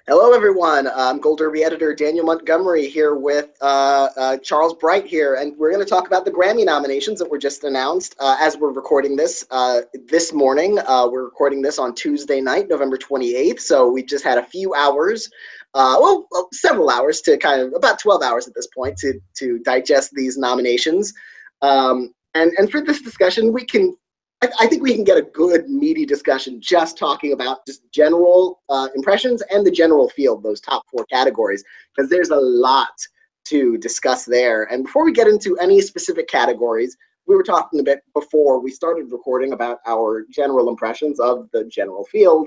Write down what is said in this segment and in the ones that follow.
Hello, everyone. I'm Gold Derby editor Daniel Montgomery here with Charles Bright here, and we're going to talk about the Grammy nominations that were just announced as we're recording this morning. We're recording this on Tuesday night, November 28th, so we've just had a few hours, several hours about 12 hours at this point to digest these nominations. And for this discussion, I think we can get a good, meaty discussion just talking about just general impressions and the general field, those top four categories, because there's a lot to discuss there. And before we get into any specific categories, we were talking a bit before we started recording about our general impressions of the general field.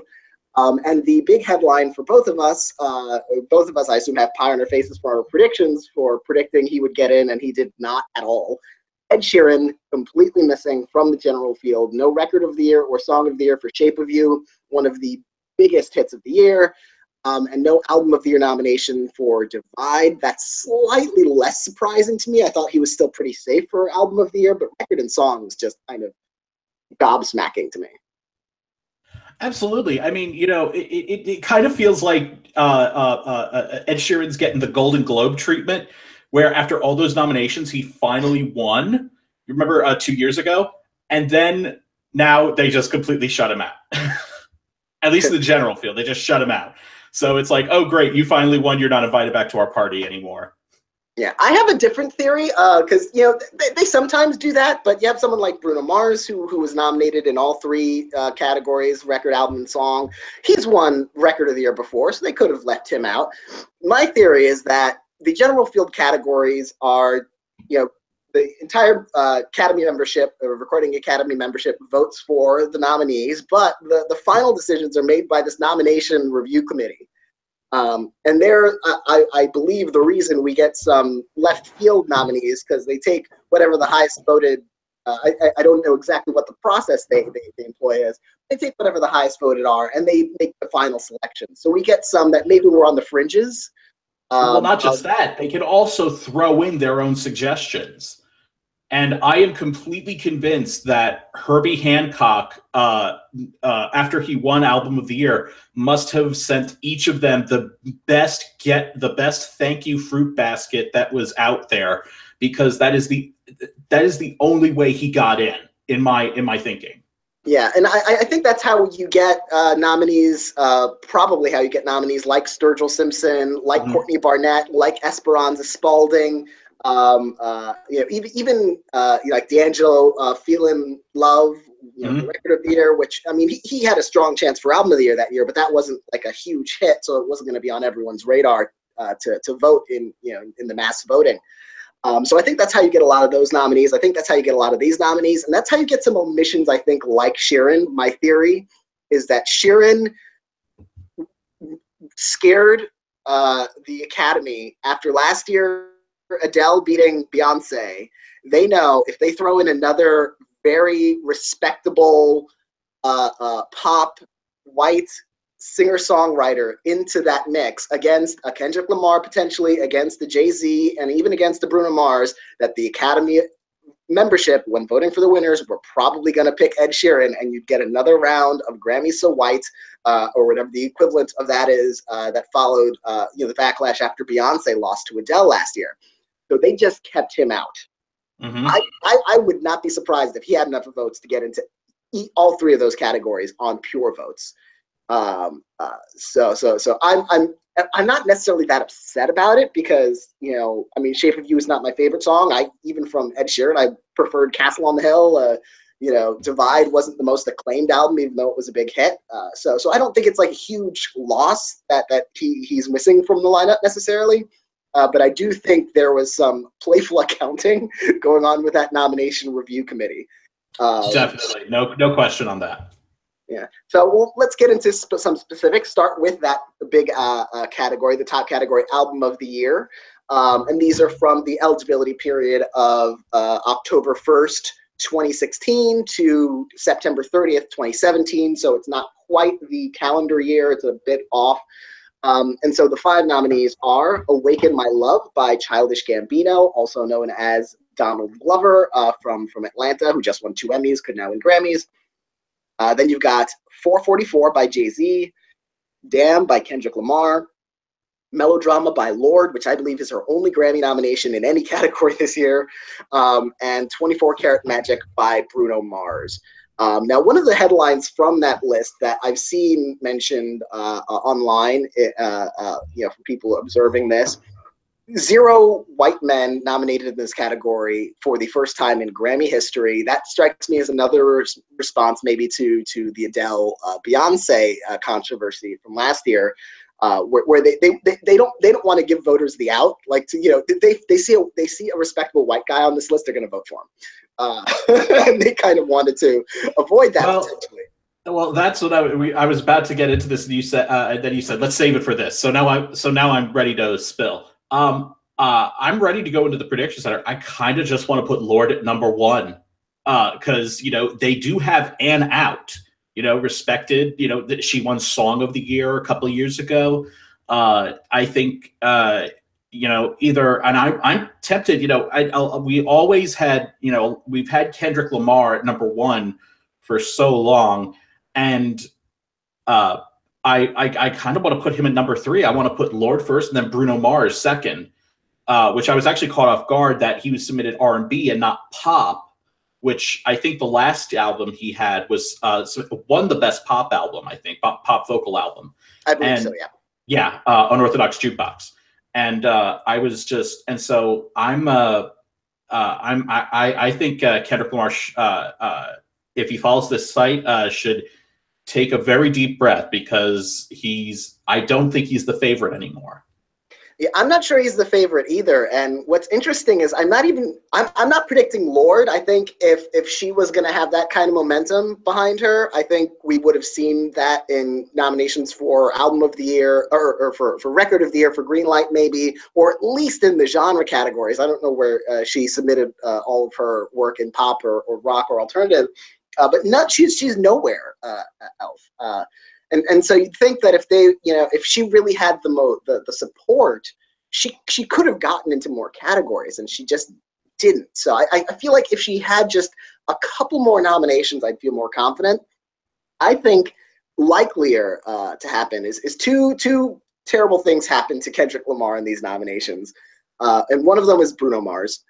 And the big headline for both of us, I assume, have pie on our faces for our predictions for predicting he would get in, and he did not at all. Ed Sheeran, completely missing from the general field. No record of the year or song of the year for Shape of You, one of the biggest hits of the year. And no album of the year nomination for Divide. That's slightly less surprising to me. I thought he was still pretty safe for album of the year, but record and song was just kind of gobsmacking to me. Absolutely. I mean, it kind of feels like Ed Sheeran's getting the Golden Globe treatment, where after all those nominations, he finally won. You remember 2 years ago? And then now they just completely shut him out. At least in the general field, they just shut him out. So it's like, oh, great, you finally won. You're not invited back to our party anymore. Yeah, I have a different theory because, they sometimes do that. But you have someone like Bruno Mars who was nominated in all three categories, record, album, and song. He's won record of the year before, so they could have left him out. My theory is that the general field categories are, the entire Academy membership, or Recording Academy membership, votes for the nominees, but the final decisions are made by this nomination review committee. And there, I believe the reason we get some left field nominees, because they take whatever the highest voted, I don't know exactly what the process they employ is. They take whatever the highest voted are, and they make the final selection. So we get some that maybe were on the fringes. Well, not just that. They can also throw in their own suggestions. And I am completely convinced that Herbie Hancock, after he won Album of the Year, must have sent each of them the best thank you fruit basket that was out there, because that is the only way he got in my thinking. Yeah, and I think that's how you get nominees, probably how you get nominees like Sturgill Simpson, like Courtney Barnett, like Esperanza Spalding, even like D'Angelo, Feelin' Love, the record of the year, which, I mean, he had a strong chance for album of the year that year, but that wasn't like a huge hit, so it wasn't going to be on everyone's radar to vote in the mass voting. So I think that's how you get a lot of those nominees. I think that's how you get a lot of these nominees. And that's how you get some omissions, I think, like Sheeran. My theory is that Sheeran scared the Academy after last year, Adele beating Beyonce. They know if they throw in another very respectable pop, white singer-songwriter into that mix against a Kendrick Lamar, potentially against the Jay-Z, and even against the Bruno Mars, that the Academy membership, when voting for the winners, were probably going to pick Ed Sheeran, and you'd get another round of Grammy So White, or whatever the equivalent of that is, that followed the backlash after Beyonce lost to Adele last year. So they just kept him out. I would not be surprised if he had enough votes to get into all three of those categories on pure votes. So I'm not necessarily that upset about it, because Shape of You is not my favorite song. Even from Ed Sheeran, I preferred Castle on the Hill. Divide wasn't the most acclaimed album, even though it was a big hit. So I don't think it's like a huge loss that he's missing from the lineup necessarily. But I do think there was some playful accounting going on with that nomination review committee. Definitely, no question on that. Yeah. So let's get into some specifics. Start with that big category, the top category, album of the year. And these are from the eligibility period of October 1st, 2016 to September 30th, 2017. So it's not quite the calendar year. It's a bit off. And so the five nominees are Awaken My Love by Childish Gambino, also known as Donald Glover, from Atlanta, who just won 2 Emmys, could now win Grammys. Then you've got 444 by Jay-Z, Damn by Kendrick Lamar, Melodrama by Lorde, which I believe is her only Grammy nomination in any category this year, and 24 Karat Magic by Bruno Mars. Now, one of the headlines from that list that I've seen mentioned online, for people observing this, 0 white men nominated in this category for the first time in Grammy history. That strikes me as another response, maybe to the Adele Beyonce controversy from last year, where they don't want to give voters the out. Like, they see a respectable white guy on this list, they're going to vote for him, and they kind of wanted to avoid that potentially. Well, that's what I was about to get into this. And you said then you said let's save it for this. So now I'm ready to spill. I'm ready to go into the prediction center. I kind of just want to put Lorde at number 1 because they do have Ann out. Respected. That she won Song of the Year a couple of years ago. I think either, and I'm tempted. We always had we've had Kendrick Lamar at number 1 for so long, and I kind of want to put him at number 3. I want to put Lorde first and then Bruno Mars second, which I was actually caught off guard that he was submitted R&B and not pop, which I think the last album he had was won the best pop album, I think, pop vocal album. I believe so, yeah. Yeah, Unorthodox Jukebox. And I was just, and so I think Kendrick Lamar, if he follows this site, should take a very deep breath because I don't think he's the favorite anymore. Yeah, I'm not sure he's the favorite either. And what's interesting is I'm not predicting Lorde. I think if she was going to have that kind of momentum behind her, I think we would have seen that in nominations for Album of the Year or for Record of the Year for Greenlight maybe, or at least in the genre categories. I don't know where she submitted all of her work in pop or rock or alternative, but she's nowhere else. And so you'd think that if she really had the support, she could have gotten into more categories, and she just didn't. So I feel like if she had just a couple more nominations, I'd feel more confident. I think likelier to happen is two terrible things happen to Kendrick Lamar in these nominations, and one of them is Bruno Mars.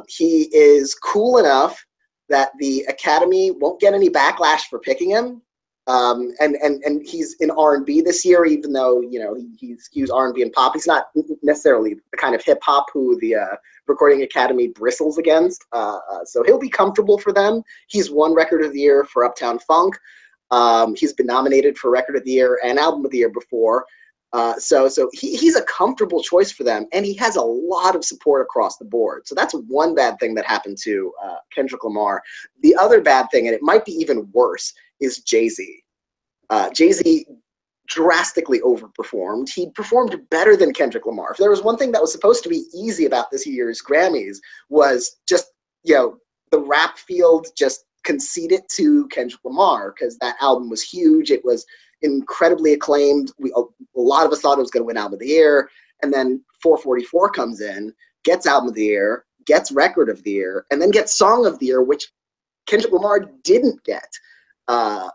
He is cool enough that the Academy won't get any backlash for picking him. And he's in R&B this year, even though he skews R&B and pop. He's not necessarily the kind of hip hop who the Recording Academy bristles against. So he'll be comfortable for them. He's won Record of the Year for Uptown Funk. He's been nominated for Record of the Year and Album of the Year before. So he's a comfortable choice for them, and he has a lot of support across the board. So that's one bad thing that happened to Kendrick Lamar. The other bad thing, and it might be even worse, is Jay-Z. Jay-Z drastically overperformed. He performed better than Kendrick Lamar. If there was one thing that was supposed to be easy about this year's Grammys, was just, the rap field just conceded to Kendrick Lamar because that album was huge. It was incredibly acclaimed. A lot of us thought it was going to win Album of the Year. And then 444 comes in, gets Album of the Year, gets Record of the Year, and then gets Song of the Year, which Kendrick Lamar didn't get. And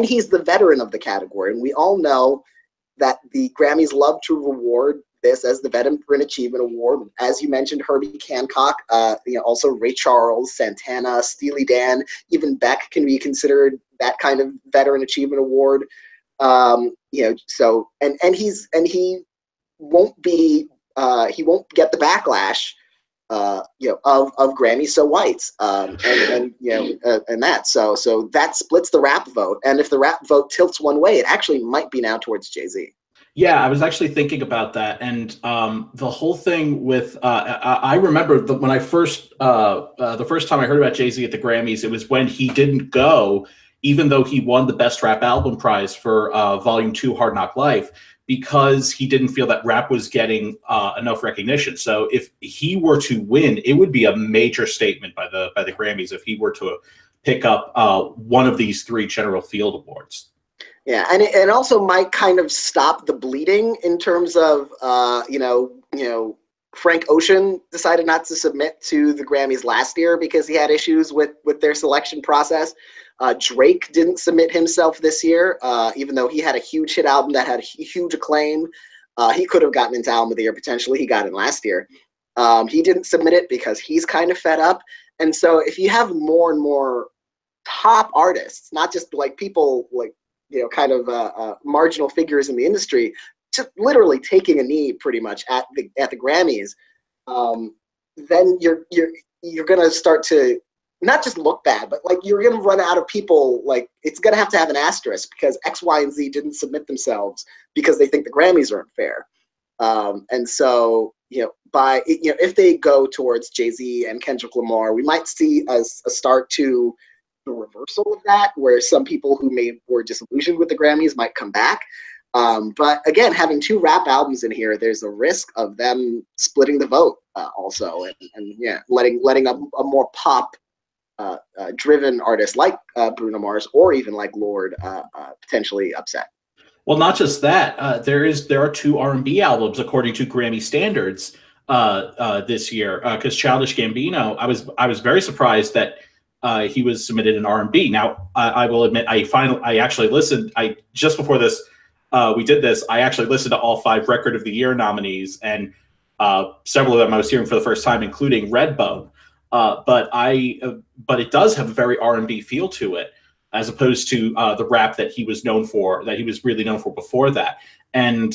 he's the veteran of the category. And we all know that the Grammys love to reward this as the Veteran Achievement Award. As you mentioned, Herbie Hancock, also Ray Charles, Santana, Steely Dan, even Beck can be considered that kind of Veteran Achievement Award. So he won't get the backlash of Grammy so whites, and that. So that splits the rap vote. And if the rap vote tilts one way, it actually might be now towards Jay-Z. Yeah, I was actually thinking about that, and the whole thing with I remember when I the first time I heard about Jay-Z at the Grammys, it was when he didn't go, even though he won the Best Rap Album prize for Volume 2 Hard Knock Life, because he didn't feel that rap was getting enough recognition. So if he were to win, it would be a major statement by the Grammys if he were to pick up one of these 3 General Field Awards. Yeah, and it also might kind of stop the bleeding in terms of, Frank Ocean decided not to submit to the Grammys last year because he had issues with their selection process. Drake didn't submit himself this year, even though he had a huge hit album that had huge acclaim. He could have gotten into Album of the Year potentially. He got in last year. He didn't submit it because he's kind of fed up. And so if you have more and more top artists, not just like people like, kind of marginal figures in the industry, just literally taking a knee pretty much at the Grammys, then you're gonna start to not just look bad, but like you're gonna run out of people. Like it's gonna have to have an asterisk because X, Y, and Z didn't submit themselves because they think the Grammys aren't fair. And so if they go towards Jay-Z and Kendrick Lamar, we might see a start to the reversal of that, where some people who were disillusioned with the Grammys might come back. But again, having two rap albums in here, there's a risk of them splitting the vote also, and letting a more pop driven artist like Bruno Mars or even like Lorde potentially upset. Well, not just that. There are two R&B albums according to Grammy standards this year. Because Childish Gambino, I was very surprised that he was submitted in R&B. Now, I will admit, I actually listened. Just before this, we did this. I actually listened to all 5 Record of the Year nominees, and several of them I was hearing for the first time, including Redbone. But it does have a very R&B feel to it, as opposed to the rap that he was really known for before that. And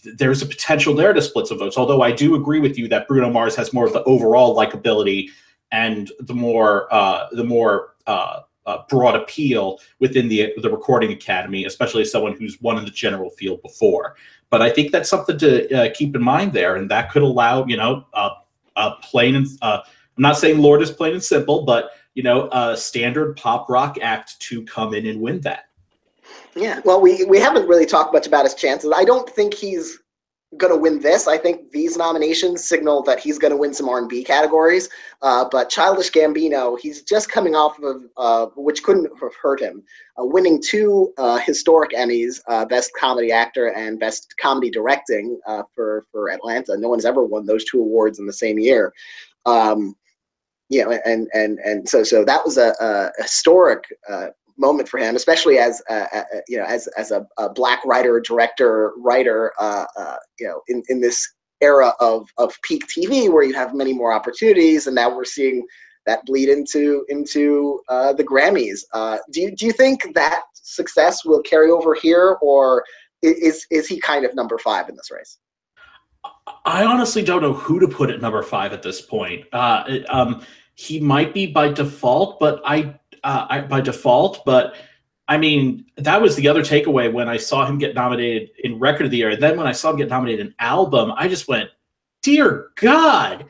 there's a potential there to split some votes. Although I do agree with you that Bruno Mars has more of the overall likability and the more broad appeal within the Recording Academy, especially as someone who's won in the general field before. But I think that's something to keep in mind there, and that could allow plain and I'm not saying Lorde is plain and simple, but a standard pop rock act to come in and win that. Yeah, well, we haven't really talked much about his chances. I don't think he's going to win this. I think these nominations signal that he's going to win some R&B categories. But Childish Gambino, he's just coming off of, which couldn't have hurt him, winning 2 historic Emmys, Best Comedy Actor and Best Comedy Directing for Atlanta. No one's ever won those 2 awards in the same year. And so that was a historic moment for him, especially as a Black writer, director, writer, in this era of peak TV where you have many more opportunities, and now we're seeing that bleed into the Grammys. Do you think that success will carry over here, or is he kind of number 5 in this race? I honestly don't know who to put at number 5 at this point. He might be by default, but I mean, that was the other takeaway when I saw him get nominated in Record of the Year. And then when I saw him get nominated in Album, I just went, dear God,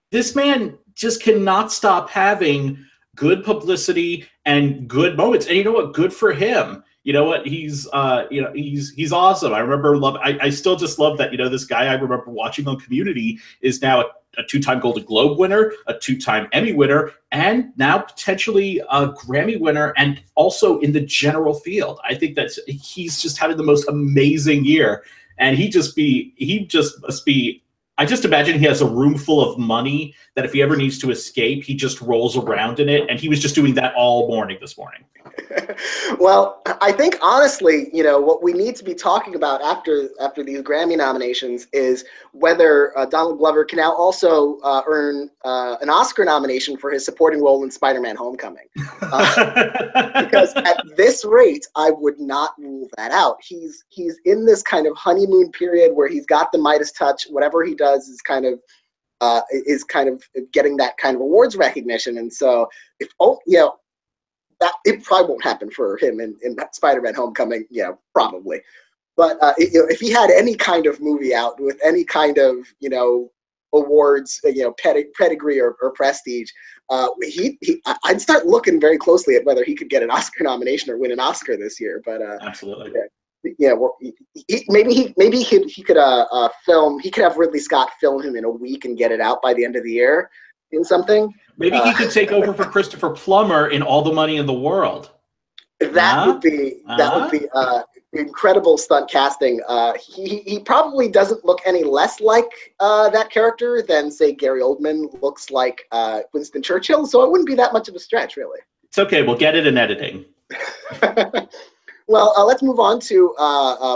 this man just cannot stop having good publicity and good moments. And you know what? Good for him. You know what? He's awesome. I remember I still just love that, this guy I remember watching on Community is now a 2-time Golden Globe winner, a 2-time Emmy winner, and now potentially a Grammy winner, and also in the general field. I think he's just having the most amazing year, and he just must be. I just imagine he has a room full of money that if he ever needs to escape, he just rolls around in it, and he was just doing that all morning this morning. Well, I think honestly, what we need to be talking about after these Grammy nominations is whether Donald Glover can now also earn an Oscar nomination for his supporting role in Spider-Man: Homecoming. Because at this rate, I would not rule that out. He's in this kind of honeymoon period where he's got the Midas touch. Whatever he does is kind of getting that kind of awards recognition. And so that it probably won't happen for him in Spider-Man: Homecoming, probably. But if he had any kind of movie out with any kind of awards, pedigree or prestige, I'd start looking very closely at whether he could get an Oscar nomination or win an Oscar this year. But absolutely, maybe he could film. He could have Ridley Scott film him in a week and get it out by the end of the year in something. Maybe he could take over for Christopher Plummer in All the Money in the World. That would be incredible stunt casting. He probably doesn't look any less like that character than, say, Gary Oldman looks like Winston Churchill. So it wouldn't be that much of a stretch, really. It's okay. We'll get it in editing. Well, let's move on to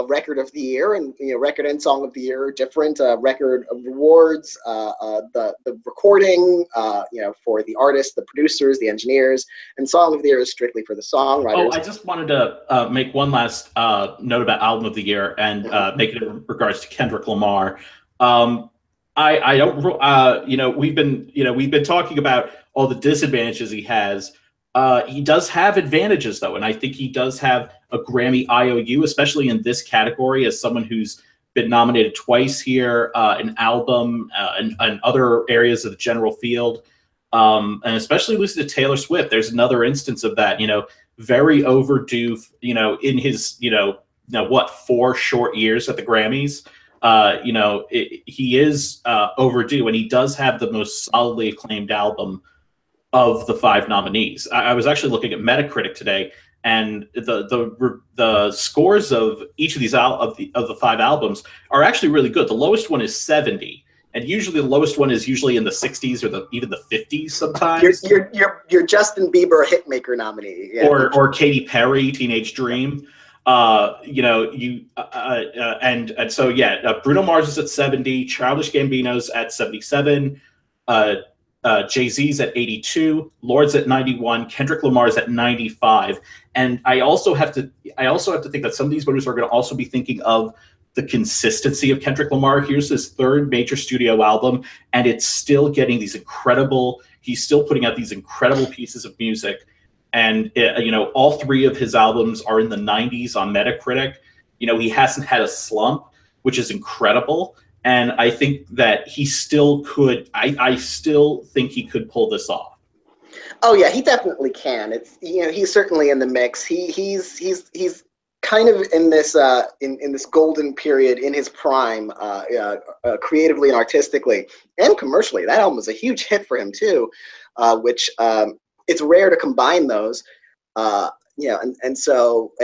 record of the year, and record and song of the year, different record of awards, the recording, for the artists, the producers, the engineers, and song of the year is strictly for the songwriters. Oh, I just wanted to make one last note about album of the year, and make it in regards to Kendrick Lamar. I don't, we've been talking about all the disadvantages he has. He does have advantages, though, and I think he does have a Grammy IOU, especially in this category, as someone who's been nominated twice here, an album, and other areas of the general field, and especially listening to Taylor Swift. There's another instance of that, very overdue, in his, 4 short years at the Grammys. He is overdue, and he does have the most solidly acclaimed album of the 5 nominees. I was actually looking at Metacritic today, and the scores of each of these of the 5 albums are actually really good. The lowest one is 70, and usually the lowest one is usually in the 60s or even the 50s sometimes. You're Justin Bieber hitmaker nominee, yeah. or Katy Perry, Teenage Dream. And so Bruno Mars is at 70, Childish Gambino's at 77. Jay-Z's at 82, Lord's at 91, Kendrick Lamar's at 95, and I also have to think that some of these voters are going to also be thinking of the consistency of Kendrick Lamar. Here's his 3rd major studio album, and it's still getting these incredible. He's still putting out these incredible pieces of music, and all 3 of his albums are in the 90s on Metacritic. He hasn't had a slump, which is incredible. And I think that he still could. I still think he could pull this off. Oh yeah, he definitely can. It's he's certainly in the mix. He's kind of in this in this golden period in his prime, creatively and artistically and commercially. That album was a huge hit for him too, which it's rare to combine those. And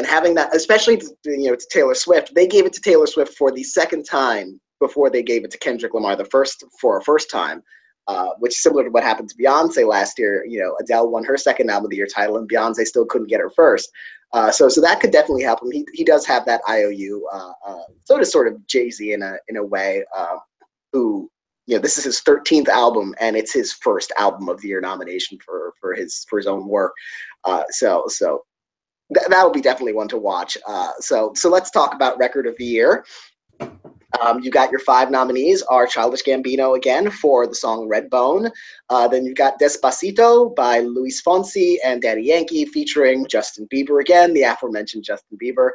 having that, especially to Taylor Swift, they gave it to Taylor Swift for the 2nd time before they gave it to Kendrick Lamar for a first time, which is similar to what happened to Beyonce last year. Adele won her 2nd album of the year title, and Beyonce still couldn't get her first. So that could definitely help him. He does have that IOU. So does sort of Jay-Z in a way, who this is his 13th album, and it's his first album of the year nomination for his own work. So that'll be definitely one to watch. So let's talk about record of the year. You got your 5 nominees are Childish Gambino again for the song Redbone. Then you've got Despacito by Luis Fonsi and Daddy Yankee featuring Justin Bieber again, the aforementioned Justin Bieber.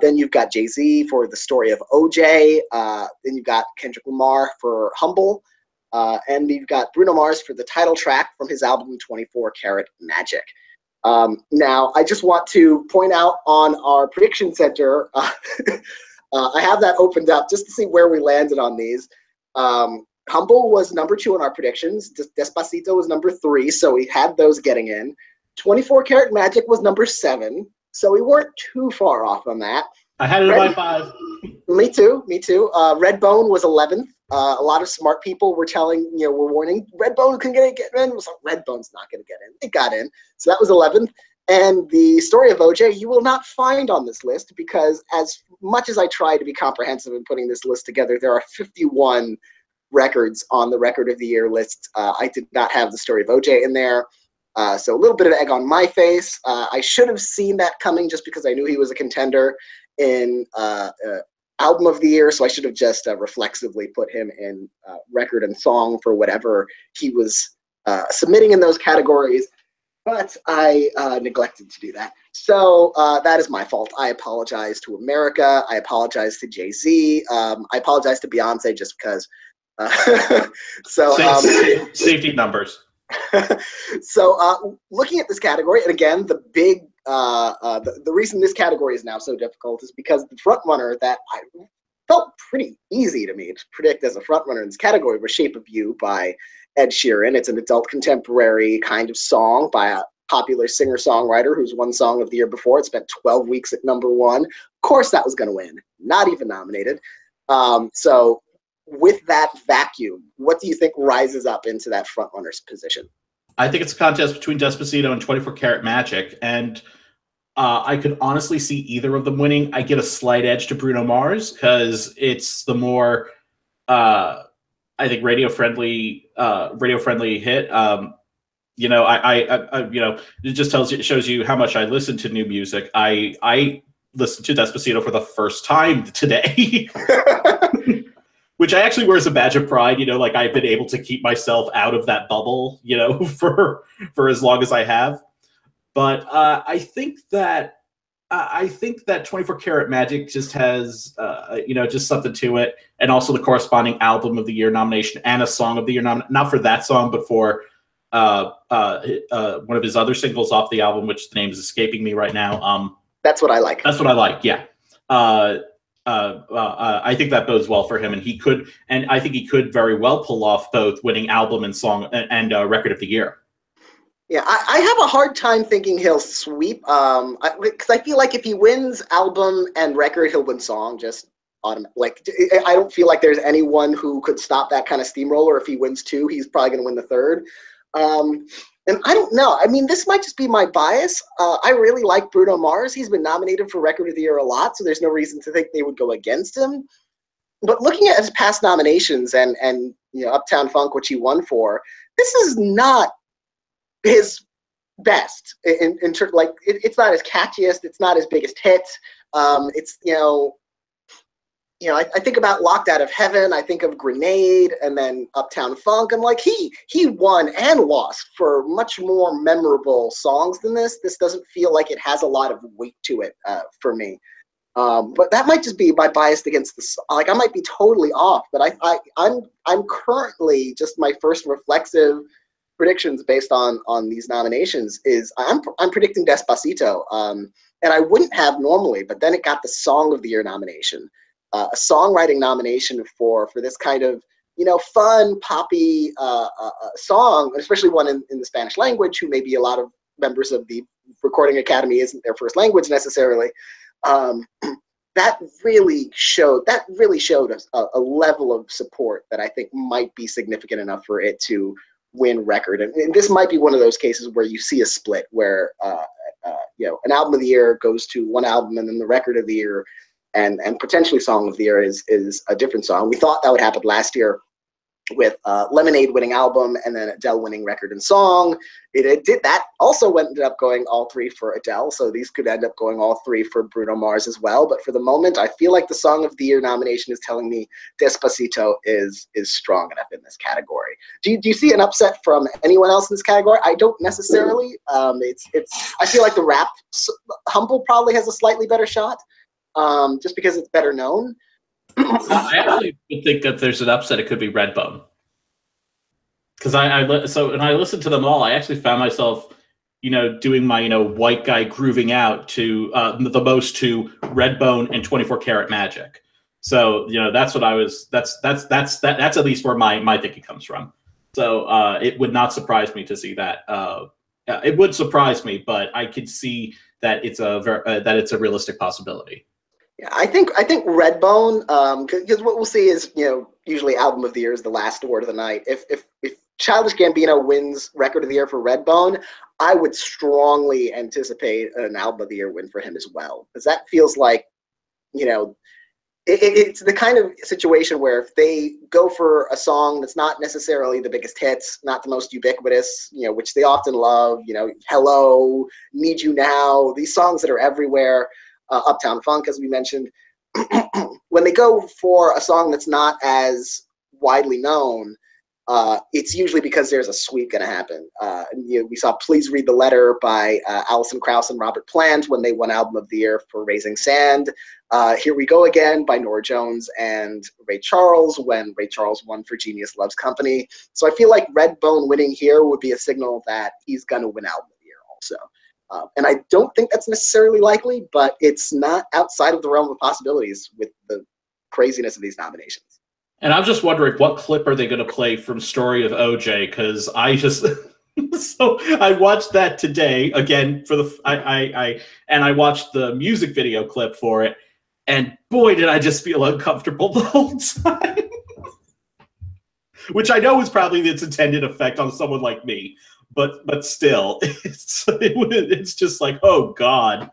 Then you've got Jay-Z for The Story of OJ. Then you've got Kendrick Lamar for Humble. And you've got Bruno Mars for the title track from his album 24 Karat Magic. Now, I just want to point out on our prediction center, I have that opened up just to see where we landed on these. Humble was number 2 in our predictions. Despacito was number 3, so we had those getting in. 24 Karat Magic was number 7, so we weren't too far off on that. I had it by 5. Me too. Redbone was 11th. A lot of smart people were were warning Redbone couldn't get in. Redbone's not going to get in. It got in, so that was 11th. And The Story of OJ, you will not find on this list, because as much as I tried to be comprehensive in putting this list together, there are 51 records on the record of the year list. I did not have The Story of OJ in there. So a little bit of egg on my face. I should have seen that coming just because I knew he was a contender in album of the year. So I should have just reflexively put him in record and song for whatever he was submitting in those categories. But I neglected to do that. So that is my fault. I apologize to America. I apologize to Jay-Z. I apologize to Beyonce just because. Safety numbers. So looking at this category, and again, the reason this category is now so difficult is because the front runner that I felt pretty easy to me to predict as a front runner in this category was Shape of You by Ed Sheeran. It's an adult contemporary kind of song by a popular singer-songwriter who's won Song of the Year before. It spent 12 weeks at number 1. Of course that was going to win. Not even nominated. So with that vacuum, what do you think rises up into that front runner's position? I think it's a contest between Despacito and 24 Karat Magic, and I could honestly see either of them winning. I give a slight edge to Bruno Mars because it's the more, I think, radio friendly hit. You know, you know, it just shows you how much I listen to new music. I listened to Despacito for the first time today, which I actually wear as a badge of pride. You know, like I've been able to keep myself out of that bubble, you know, for as long as I have. But I think that 24 Karat Magic just has, you know, just something to it, and also the corresponding Album of the Year nomination and a Song of the Year nomination. Not for that song, but for one of his other singles off the album, which the name is escaping me right now. That's What I Like. That's What I Like. Yeah. I think that bodes well for him, and I think he could very well pull off both winning album and song and record of the year. Yeah, I have a hard time thinking he'll sweep, because I feel like if he wins album and record, he'll win song just automatically. Like, I don't feel like there's anyone who could stop that kind of steamroller. If he wins two, he's probably going to win the third. And I don't know. I mean, this might just be my bias. I really like Bruno Mars. He's been nominated for Record of the Year a lot, so there's no reason to think they would go against him. But looking at his past nominations and you know, Uptown Funk, which he won for, this is not his best in terms, like it's not his catchiest, it's not his biggest hit. It's I think about Locked Out of Heaven, I think of Grenade, and then Uptown Funk. I'm like, he won and lost for much more memorable songs than this. This doesn't feel like it has a lot of weight to it for me. But that might just be my bias against the, like, I might be totally off, but I'm currently, just my first reflexive predictions based on these nominations is I'm predicting Despacito, and I wouldn't have normally, but then it got the Song of the Year nomination, a songwriting nomination for this kind of, you know, fun poppy song, especially one in the Spanish language, who maybe a lot of members of the Recording Academy isn't their first language necessarily. That really showed a level of support that I think might be significant enough for it to win record. And this might be one of those cases where you see a split where you know, an album of the year goes to one album, and then the record of the year and potentially song of the year is a different song. We thought that would happen last year with Lemonade winning album and then Adele winning record and song. It did that. Also ended up going all three for Adele, so these could end up going all three for Bruno Mars as well. But for the moment, I feel like the Song of the Year nomination is telling me Despacito is strong enough in this category. Do you see an upset from anyone else in this category? I don't necessarily. I feel like the rap Humble probably has a slightly better shot, just because it's better known. I actually would think that there's an upset. It could be Redbone, because so when I listened to them all, I actually found myself, you know, doing my, you know, white guy grooving out to the most to Redbone and 24 Karat Magic. So, you know, that's what I was. That's at least where my thinking comes from. So it would not surprise me to see that. It would surprise me, but I could see that it's a realistic possibility. Yeah, I think Redbone, because what we'll see is, you know, usually album of the year is the last award of the night. If Childish Gambino wins record of the year for Redbone, I would strongly anticipate an album of the year win for him as well, because that feels like, you know, it's the kind of situation where if they go for a song that's not necessarily the biggest hits, not the most ubiquitous, you know, which they often love, you know, Hello, Need You Now, these songs that are everywhere. Uptown Funk, as we mentioned, when they go for a song that's not as widely known, it's usually because there's a sweep going to happen. You know, we saw Please Read the Letter by Alison Krauss and Robert Plant when they won Album of the Year for Raising Sand. Here We Go Again by Norah Jones and Ray Charles when Ray Charles won for Genius Loves Company. So I feel like Redbone winning here would be a signal that he's going to win Album of the Year also. And I don't think that's necessarily likely, but it's not outside of the realm of possibilities with the craziness of these nominations. And I'm just wondering, what clip are they going to play from Story of OJ? Because I just so I watched that today again for the I watched the music video clip for it, and boy, did I just feel uncomfortable the whole time. Which I know is probably its intended effect on someone like me. but still, it's just like, oh God.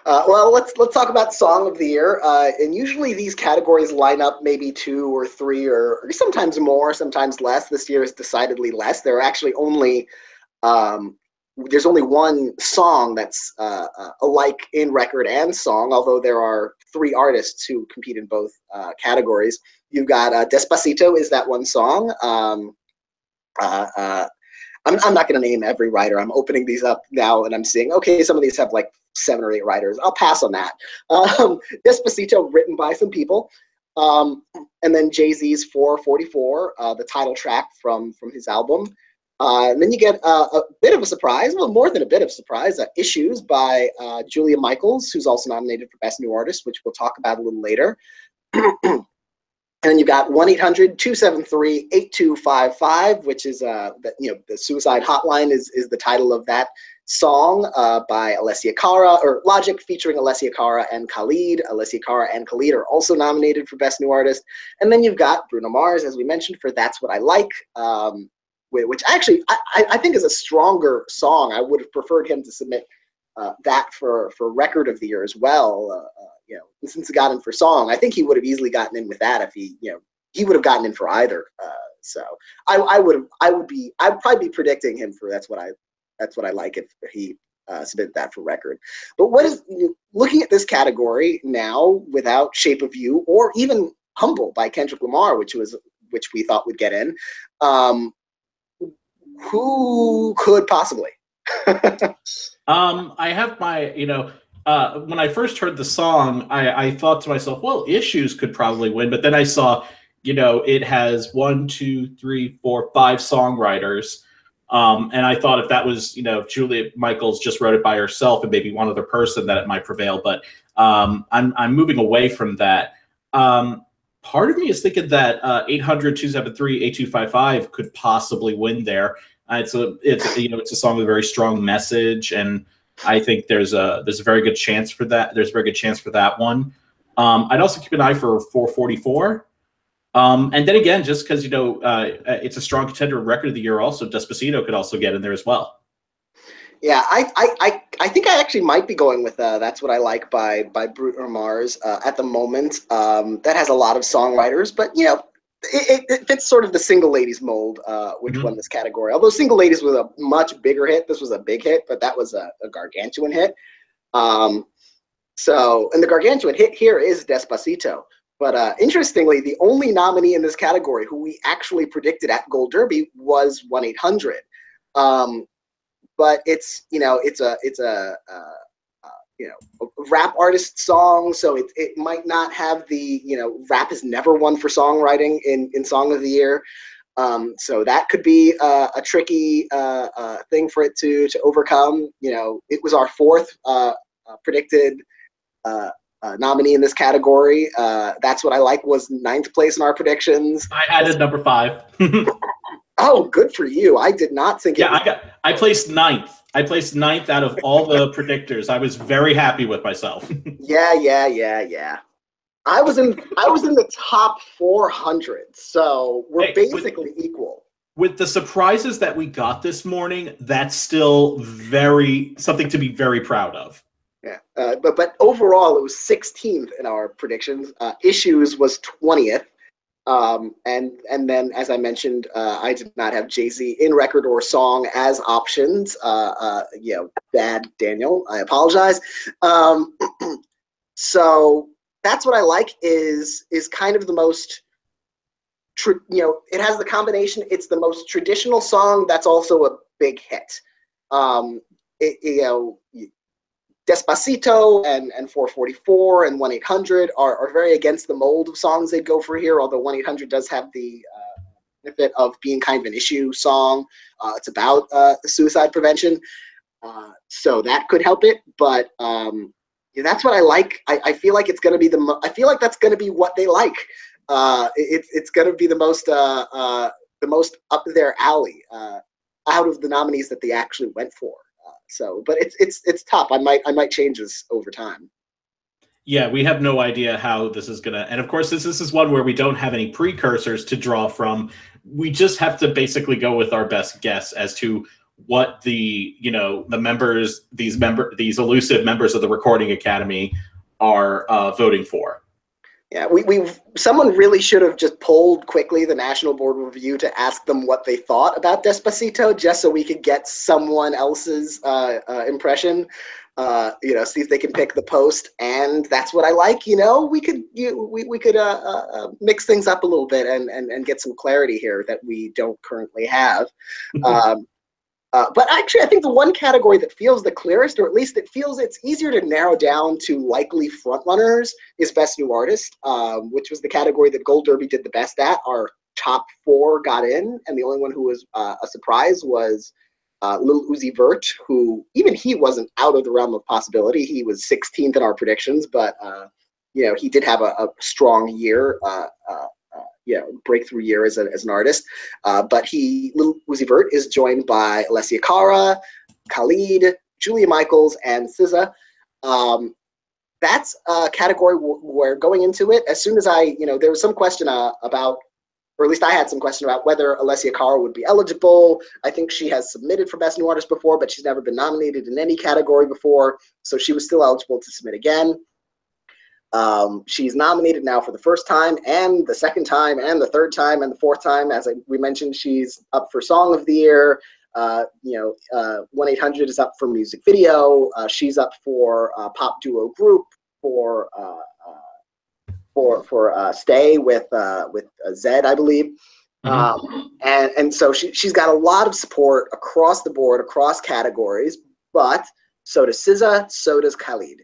Well, let's talk about Song of the Year. And usually these categories line up maybe 2 or 3 or sometimes more, sometimes less. This year is decidedly less. There are actually only there's only one song that's alike in record and song, although there are 3 artists who compete in both categories. You've got Despacito is that one song. I'm not going to name every writer. I'm opening these up now and I'm seeing, okay, some of these have like 7 or 8 writers. I'll pass on that. Despacito, written by some people. And then Jay-Z's 444, the title track from his album. And then you get a bit of a surprise, well, more than a bit of surprise, Issues by Julia Michaels, who's also nominated for Best New Artist, which we'll talk about a little later. And then you've got 1-800-273-8255, which is the suicide hotline is the title of that song by Alessia Cara, or Logic featuring Alessia Cara and Khalid. Alessia Cara and Khalid are also nominated for Best New Artist. And then you've got Bruno Mars, as we mentioned, for That's What I Like, which actually I think is a stronger song. I would have preferred him to submit that for Record of the Year as well. Since he got in for song, I think he would have easily gotten in with that if he would have gotten in for either. So I'd probably be predicting him for That's What I Like if he submitted that for record. But what is, looking at this category now without Shape of You or even Humble by Kendrick Lamar, which we thought would get in, who could possibly? I have my, when I first heard the song, I thought to myself, well, Issues could probably win. But then I saw, it has 1, 2, 3, 4, 5 songwriters. And I thought if that was, Julia Michaels just wrote it by herself and maybe one other person, that it might prevail. But I'm moving away from that. Part of me is thinking that 800-273-8255 could possibly win there. It's a song with a very strong message, and I think there's a very good chance for that. There's a very good chance for that one. I'd also keep an eye for 444. And then again, just because it's a strong contender, Record of the Year also, Despacito could also get in there as well. Yeah, I think I actually might be going with That's What I Like by Bruno Mars at the moment. That has a lot of songwriters, but it fits sort of the Single Ladies mold, which won this category. Although Single Ladies was a much bigger hit, this was a big hit, but that was a gargantuan hit. And the gargantuan hit here is Despacito. But interestingly, the only nominee in this category who we actually predicted at Gold Derby was 1-800. But it's a rap artist song, so it might not have the rap has never won for songwriting in Song of the Year, so that could be a tricky thing for it to overcome. It was our 4th predicted nominee in this category. That's What I Like was 9th place in our predictions. I had it number 5. Oh, good for you. I did not think I placed 9th. I placed 9th out of all the predictors. I was very happy with myself. Yeah. I was in the top 400, so we're basically equal. With the surprises that we got this morning, that's still something to be very proud of. Yeah, but overall, it was 16th in our predictions. Issues was 20th. And then, as I mentioned, I did not have Jay-Z in record or song as options. Bad Daniel, I apologize. So That's What I Like is kind of the most, it has the combination. It's the most traditional song that's also a big hit. Despacito and 444 and 1-800 are very against the mold of songs they'd go for here, although 1-800 does have the benefit of being kind of an issue song. It's about suicide prevention, so that could help it. But That's What I Like. I feel like it's going to be I feel like that's going to be what they like. It's going to be the most up their alley out of the nominees that they actually went for. But it's tough. I might change this over time. Yeah, we have no idea how this is gonna. And of course, this is one where we don't have any precursors to draw from. we just have to basically go with our best guess as to what the members, these elusive members of the Recording Academy are voting for. Yeah, someone really should have just polled quickly the National Board of Review to ask them what they thought about Despacito, just so we could get someone else's impression. See if they can pick the post, and that's what I like. We could mix things up a little bit and get some clarity here that we don't currently have. But actually, I think the one category that feels the clearest, or at least it feels it's easier to narrow down to likely frontrunners, is Best New Artist, which was the category that Gold Derby did the best at. Our top 4 got in, and the only one who was a surprise was Lil Uzi Vert, who even he wasn't out of the realm of possibility. He was 16th in our predictions, but he did have a strong year. Breakthrough year as an artist. But Lil Uzi Vert is joined by Alessia Cara, Khalid, Julia Michaels, and SZA. That's a category where going into it, as soon as there was some question about, or at least I had some question about whether Alessia Cara would be eligible. I think she has submitted for Best New Artist before, but she's never been nominated in any category before, so she was still eligible to submit again. She's nominated now for the first time and the second time and the third time and the fourth time. As we mentioned, she's up for Song of the Year. 1-800 is up for music video. She's up for pop duo group for Stay with Zed, I believe. And so she's got a lot of support across the board, across categories. But so does SZA, so does Khalid.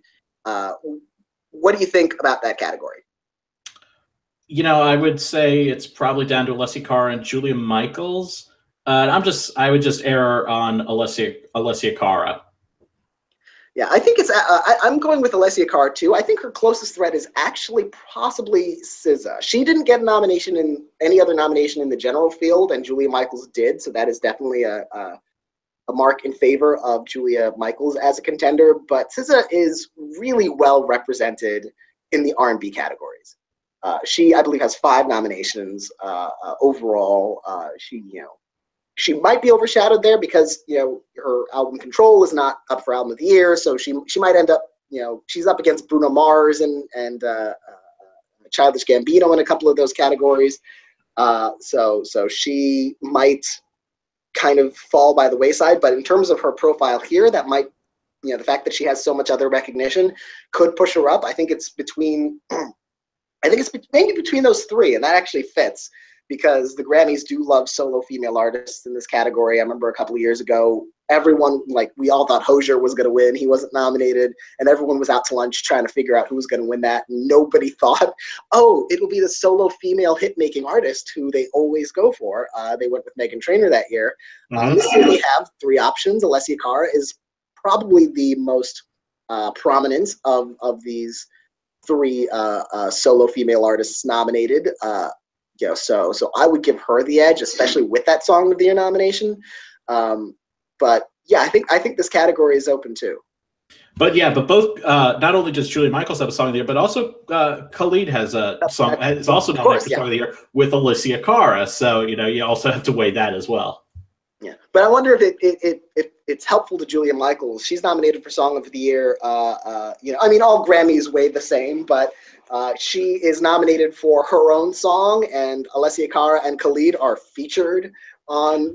What do you think about that category? I would say it's probably down to Alessia Cara and Julia Michaels. I would just err on Alessia Cara. Yeah, I think I'm going with Alessia Cara too. I think her closest threat is actually possibly SZA. She didn't get a nomination in any other nomination in the general field, and Julia Michaels did. So that is definitely a mark in favor of Julia Michaels as a contender, but SZA is really well represented in the R&B categories. She, I believe, has 5 nominations overall. She might be overshadowed there because her album Control is not up for Album of the Year, so she might end up she's up against Bruno Mars and Childish Gambino in a couple of those categories. So she might kind of fall by the wayside, but in terms of her profile here, that might, the fact that she has so much other recognition could push her up. I think it's maybe between those 3, and that actually fits because the Grammys do love solo female artists in this category. I remember a couple of years ago, everyone, we all thought Hozier was going to win. He wasn't nominated, and everyone was out to lunch trying to figure out who was going to win that. Nobody thought, it'll be the solo female hit-making artist who they always go for. They went with Meghan Trainor that year. This year we have 3 options. Alessia Cara is probably the most prominent of these 3 solo female artists nominated. So I would give her the edge, especially with that Song of the Year nomination. But yeah, I think this category is open too. But both not only does Julia Michaels have a Song of the Year, but also Khalid has a song. Is also nominated for Song of the Year with Alessia Cara. So you also have to weigh that as well. Yeah, but I wonder if it's helpful to Julia Michaels. She's nominated for Song of the Year. All Grammys weigh the same, but she is nominated for her own song, and Alessia Cara and Khalid are featured on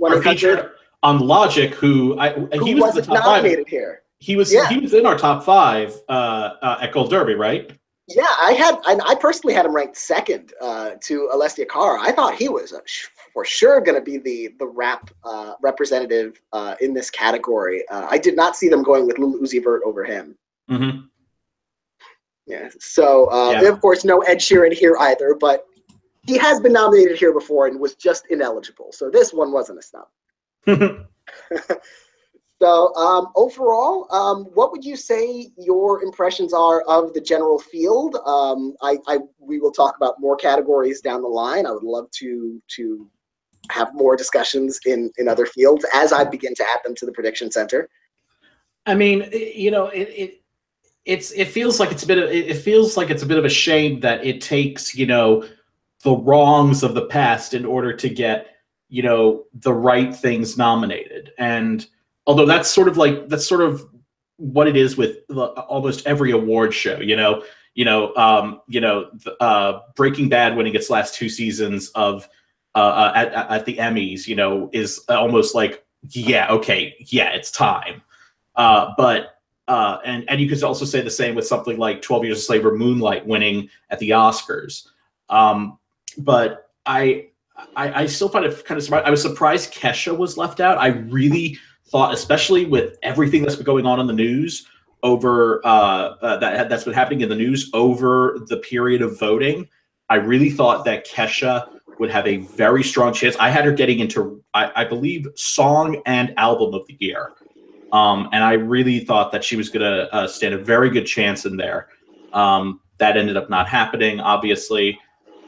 on Logic, who he was in the top nominated 5 here. He was in our top 5 at Gold Derby, right? Yeah, I personally had him ranked second to Alessia Cara. I thought he was for sure going to be the rap representative in this category. I did not see them going with Lil Uzi Vert over him. Mm-hmm. Yeah. So of course, no Ed Sheeran here either, but he has been nominated here before and was just ineligible. So this one wasn't a snub. So overall, what would you say your impressions are of the general field? We will talk about more categories down the line. I would love to have more discussions in other fields as I begin to add them to the prediction center. I mean, it feels like it's a bit of a shame that it takes the wrongs of the past in order to get the right things nominated. And although that's sort of what it is with almost every award show, Breaking Bad winning its last 2 seasons of at the Emmys, is almost like, it's time. And you could also say the same with something like 12 Years a Slave or Moonlight winning at the Oscars. But I still find it kind of surprising. I was surprised Kesha was left out. I really thought, especially with everything that's been going on in the news over that's been happening in the news over the period of voting, I really thought that Kesha would have a very strong chance. I had her getting into, I believe, Song and Album of the Year. And I really thought that she was going to stand a very good chance in there. That ended up not happening, obviously.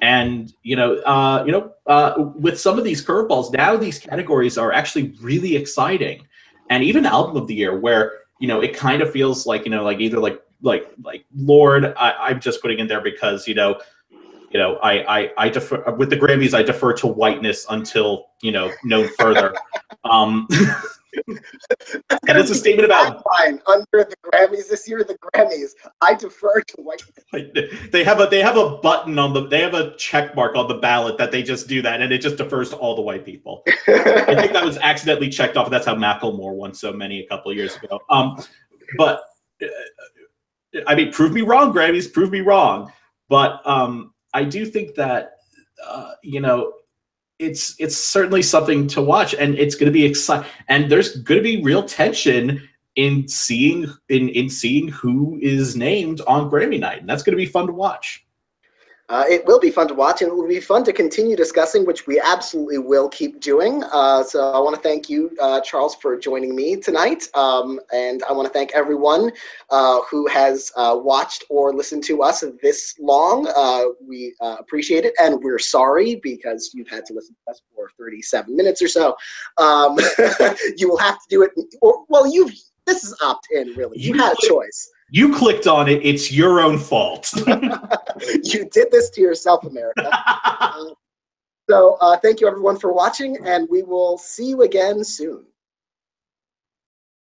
And, with some of these curveballs, now these categories are actually really exciting. And even Album of the Year, where, it kind of feels like, either like Lord, I'm just putting in there because, I defer with the Grammys. I defer to whiteness until known further. And it's a statement about under the Grammys this year. The Grammys, I defer to whiteness. They have a button on they have a check mark on the ballot that they just do that, and it just defers to all the white people. I think that was accidentally checked off. That's how Macklemore won so many a couple of years ago. But I mean, prove me wrong, Grammys, prove me wrong. But I do think that it's certainly something to watch, and it's going to be exciting. And there's going to be real tension in seeing who is named on Grammy night, and that's going to be fun to watch. It will be fun to watch, and it will be fun to continue discussing, which we absolutely will keep doing. So I want to thank you, Charles, for joining me tonight. And I want to thank everyone who has watched or listened to us this long. We appreciate it, and we're sorry because you've had to listen to us for 37 minutes or so. You will have to do it. This is opt-in, really. You had a choice. You clicked on it. It's your own fault. You did this to yourself, America. So thank you, everyone, for watching, and we will see you again soon.